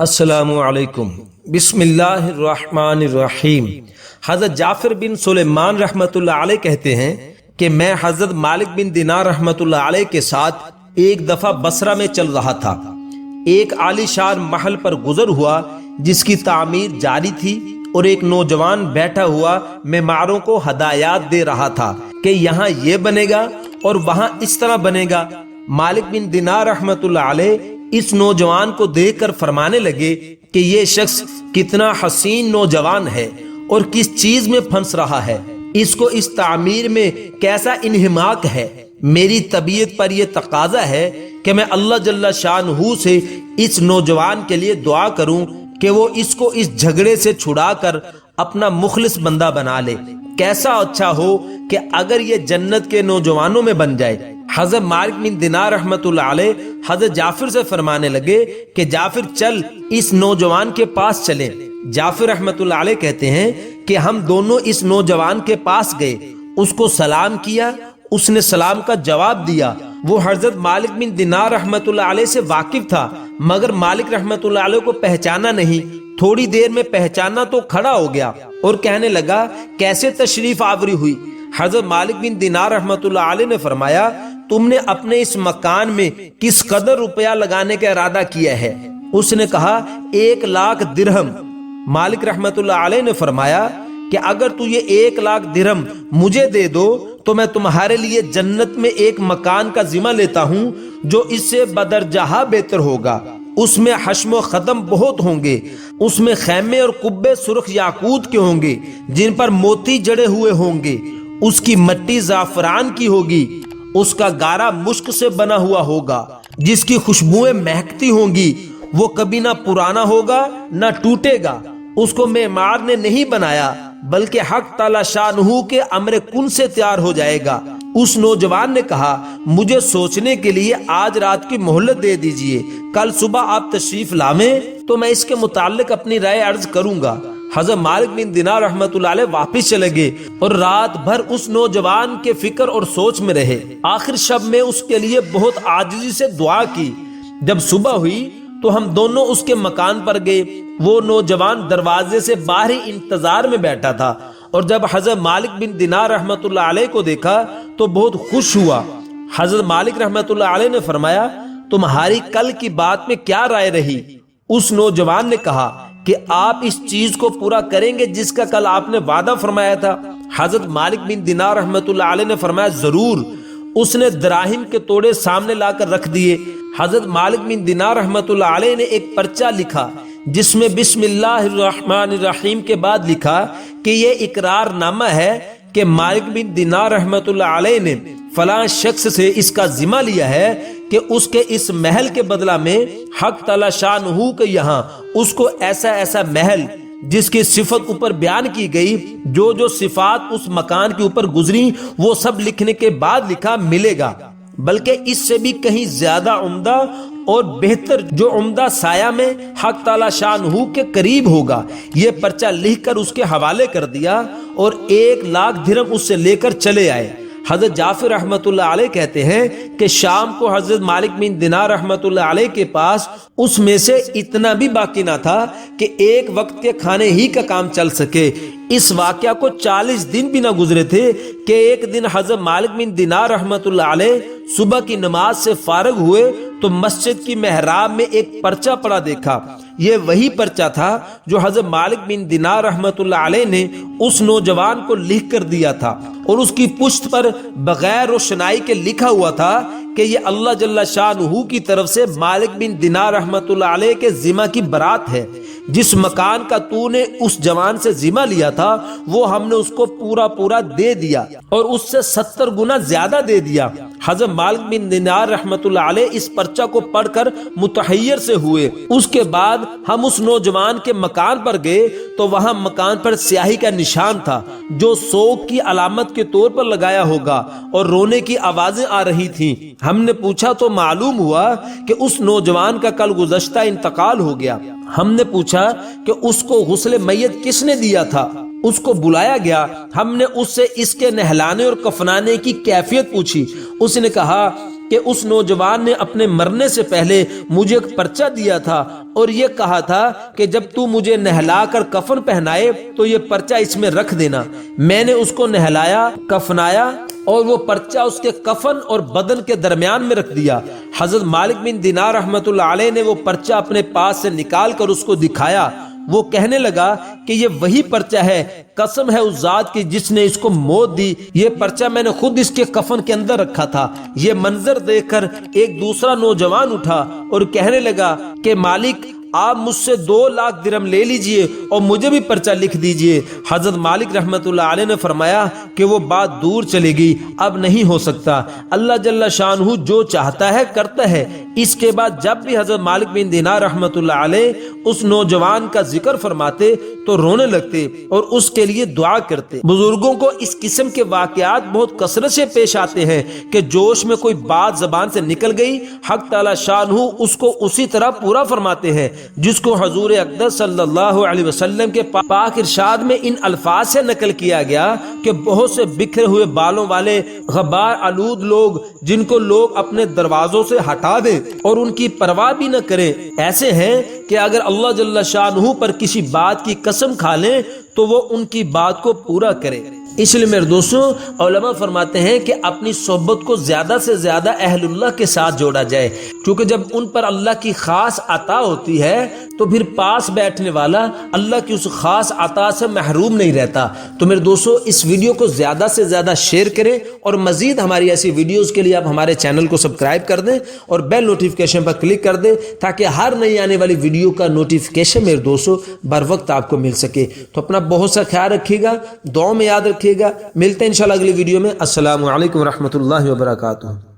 السلام علیکم۔ بسم اللہ الرحمن الرحیم۔ حضرت جعفر بن سلیمان رحمۃ اللہ علیہ کہتے ہیں کہ میں حضرت مالک بن دینار رحمۃ اللہ علیہ کے ساتھ ایک دفعہ بصرہ میں چل رہا تھا۔ ایک عالی شان محل پر گزر ہوا جس کی تعمیر جاری تھی، اور ایک نوجوان بیٹھا ہوا معماروں کو ہدایات دے رہا تھا کہ یہاں یہ بنے گا اور وہاں اس طرح بنے گا۔ مالک بن دینار رحمۃ اللہ علیہ اس نوجوان کو دیکھ کر فرمانے لگے کہ یہ شخص کتنا حسین نوجوان ہے اور کس چیز میں پھنس رہا ہے، اس کو اس تعمیر میں کیسا انہماک ہے۔ میری طبیعت پر یہ تقاضا ہے کہ میں اللہ جل شانہ سے اس نوجوان کے لیے دعا کروں کہ وہ اس کو اس جھگڑے سے چھڑا کر اپنا مخلص بندہ بنا لے۔ کیسا اچھا ہو کہ اگر یہ جنت کے نوجوانوں میں بن جائے۔ حضرت مالک بن دینار رحمۃ اللہ علیہ حضرت جعفر سے فرمانے لگے کہ جعفر چل اس نوجوان کے پاس چلیں۔ جعفر رحمۃ اللہ علیہ کہتے ہیں کہ ہم دونوں اس نوجوان کے پاس گئے، اس کو سلام کیا، اس نے سلام کا جواب دیا۔ وہ حضرت مالک بن دینار رحمۃ اللہ علیہ سے واقف تھا، مگر مالک رحمۃ اللہ علیہ کو پہچانا نہیں۔ تھوڑی دیر میں پہچانا تو کھڑا ہو گیا اور کہنے لگا کیسے تشریف آوری ہوئی؟ حضرت مالک بن دینار رحمۃ اللہ علیہ نے فرمایا تم نے اپنے اس مکان میں کس قدر روپیہ لگانے کا ارادہ کیا ہے؟ اس نے کہا 1,00,000 درہم۔ مالک رحمۃ اللہ علیہ نے فرمایا کہ اگر تو یہ 1,00,000 درہم مجھے دے دو تو میں تمہارے لیے جنت میں ایک مکان کا ذمہ لیتا ہوں جو اس سے بدرجہ بہتر ہوگا۔ اس میں حشم و ختم بہت ہوں گے، اس میں خیمے اور قبے سرخ یاقوت کے ہوں گے جن پر موتی جڑے ہوئے ہوں گے، اس کی مٹی زعفران کی ہوگی، اس کا گارا مشک سے بنا ہوا ہوگا جس کی خوشبوئیں مہکتی ہوں گی، وہ کبھی نہ پرانا ہوگا نہ ٹوٹے گا۔ اس کو معمار نے نہیں بنایا بلکہ حق تعالی شانہ کے امر کن سے تیار ہو جائے گا۔ اس نوجوان نے کہا مجھے سوچنے کے لیے آج رات کی مہلت دے دیجئے، کل صبح آپ تشریف لائیں تو میں اس کے متعلق اپنی رائے عرض کروں گا۔ حضرت مالک بن دینار رحمۃ اللہ علیہ واپس چلے گئے اور رات بھر اس نوجوان کے فکر اور سوچ میں رہے۔ آخر شب میں اس کے لیے بہت عاجزی سے دعا کی۔ جب صبح ہوئی تو ہم دونوں اس کے مکان پر گئے۔ وہ نوجوان دروازے سے باہر انتظار میں بیٹھا تھا، اور جب حضرت مالک بن دینار رحمۃ اللہ علیہ کو دیکھا تو بہت خوش ہوا۔ حضرت مالک رحمۃ اللہ علیہ نے فرمایا تمہاری کل کی بات میں کیا رائے رہی؟ اس نوجوان نے کہا کہ آپ اس چیز کو پورا کریں گے جس کا کل آپ نے وعدہ فرمایا تھا؟ حضرت مالک بن دینار رحمۃ اللہ علیہ نے فرمایا ضرور۔ اس نے دراہم کے توڑے سامنے لا کر رکھ دیے۔ حضرت مالک بن دینار رحمۃ اللہ علیہ نے ایک پرچہ لکھا جس میں بسم اللہ الرحمن الرحیم کے بعد لکھا کہ یہ اقرار نامہ ہے کہ مالک بن دینار رحمۃ اللہ علیہ نے فلاں شخص سے اس کا ذمہ لیا ہے کہ اس کے اس محل کے بدلہ میں حق تعالی شانہ کے یہاں اس کو ایسا ایسا محل جس کی صفت اوپر بیان کی گئی، جو جو صفات اس مکان کے اوپر گزری وہ سب لکھنے کے بعد لکھا ملے گا، بلکہ اس سے بھی کہیں زیادہ عمدہ اور بہتر جو عمدہ سایہ میں حق تعالی شانہ کے قریب ہوگا۔ یہ پرچہ لکھ کر اس کے حوالے کر دیا اور 1,00,000 درہم اس سے لے کر چلے آئے۔ حضرت جعفر رحمۃ اللہ علیہ کہتے ہیں کہ شام کو حضرت مالک بن دینار رحمۃ اللہ علیہ کے پاس اس میں سے اتنا بھی باقی نہ تھا کہ ایک وقت کے کھانے ہی کا کام چل سکے۔ اس واقعہ کو 40 دن بھی نہ گزرے تھے کہ ایک دن حضرت مالک بن دینار رحمۃ اللہ علیہ صبح کی نماز سے فارغ ہوئے تو مسجد کی محراب میں ایک پرچہ پڑا دیکھا۔ یہ وہی پرچہ تھا جو حضرت مالک بن دینار رحمۃ اللہ علیہ نے اس نوجوان کو لکھ کر دیا تھا، اور اس کی پشت پر بغیر روشنائی کے لکھا ہوا تھا کہ یہ اللہ جل شانہ کی طرف سے مالک بن دینار رحمۃ اللہ علیہ کے ذمہ کی برات ہے۔ جس مکان کا تو نے اس جوان سے ذمہ لیا تھا وہ ہم نے اس کو پورا دے دیا اور اس سے 70 گنا زیادہ دے دیا۔ حضرت مالک بن دینار رحمۃ اللہ علیہ اس پرچہ کو پڑھ کر متحیر سے ہوئے۔ اس کے بعد ہم اس نوجوان کے مکان پر گئے تو وہاں مکان پر سیاہی کا نشان تھا جو سوگ کی علامت کے طور پر لگایا ہوگا، اور رونے کی آوازیں آ رہی تھیں۔ ہم نے پوچھا تو معلوم ہوا کہ اس نوجوان کا کل گزشتہ انتقال ہو گیا۔ ہم نے پوچھا کہ اس کو غسل میت کس نے دیا تھا؟ اس کو بلایا گیا۔ ہم نے اس سے اس کے نہلانے اور کفنانے کی کیفیت پوچھی۔ اس نے کہا کہ اس نوجوان نے اپنے مرنے سے پہلے مجھے ایک پرچہ دیا تھا اور یہ کہا تھا کہ جب تو مجھے نہلا کر کفن پہنائے تو یہ پرچہ اس میں رکھ دینا۔ میں نے اس کو نہلایا، کفنایا اور وہ پرچہ اس کے کفن اور بدن کے درمیان میں رکھ دیا۔ حضرت مالک بن دینار رحمۃ اللہ علیہ نے وہ پرچہ اپنے پاس سے نکال کر اس کو دکھایا۔ وہ کہنے لگا کہ یہ وہی پرچہ ہے، قسم ہے اس ذات کی جس نے اس کو موت دی، یہ پرچہ میں نے خود اس کے کفن کے اندر رکھا تھا۔ یہ منظر دیکھ کر ایک دوسرا نوجوان اٹھا اور کہنے لگا کہ مالک آپ مجھ سے 2 لاکھ درہم لے لیجئے اور مجھے بھی پرچہ لکھ دیجئے۔ حضرت مالک رحمت اللہ علیہ نے فرمایا کہ وہ بات دور چلے گی، اب نہیں ہو سکتا، اللہ جل شانہ جو چاہتا ہے کرتا ہے۔ اس کے بعد جب بھی حضرت مالک بن دینار رحمت اللہ علیہ اس نوجوان کا ذکر فرماتے تو رونے لگتے اور اس کے لیے دعا کرتے۔ بزرگوں کو اس قسم کے واقعات بہت کثرت سے پیش آتے ہیں کہ جوش میں کوئی بات زبان سے نکل گئی، حق تعالی شانہ اس کو اسی طرح پورا فرماتے ہیں جس کو حضور اقدس صلی اللہ علیہ وسلم کے پاک ارشاد میں ان الفاظ سے نقل کیا گیا کہ بہت سے بکھرے ہوئے بالوں والے غبار آلود لوگ جن کو لوگ اپنے دروازوں سے ہٹا دیں اور ان کی پرواہ بھی نہ کریں، ایسے ہیں کہ اگر اللہ جل شانہ پر کسی بات کی قسم کھا لیں تو وہ ان کی بات کو پورا کرے۔ اس لیے میرے دوستوں، علماء فرماتے ہیں کہ اپنی صحبت کو زیادہ سے زیادہ اہل اللہ کے ساتھ جوڑا جائے، کیونکہ جب ان پر اللہ کی خاص عطا ہوتی ہے تو پھر پاس بیٹھنے والا اللہ کی اس خاص عطا سے محروم نہیں رہتا۔ تو میرے دوستوں، اس ویڈیو کو زیادہ سے زیادہ شیئر کریں اور مزید ہماری ایسی ویڈیوز کے لیے آپ ہمارے چینل کو سبسکرائب کر دیں اور بیل نوٹیفیکیشن پر کلک کر دیں تاکہ ہر نئی آنے والی ویڈیو کا نوٹیفیکیشن میرے دوستوں بر وقت آپ کو مل سکے۔ تو اپنا بہت سا خیال رکھیے گا، دعاؤں میں یاد رکھیے گا۔ ملتے ہیں انشاءاللہ اگلی ویڈیو میں۔ السلام علیکم ورحمۃ اللہ وبرکاتہ۔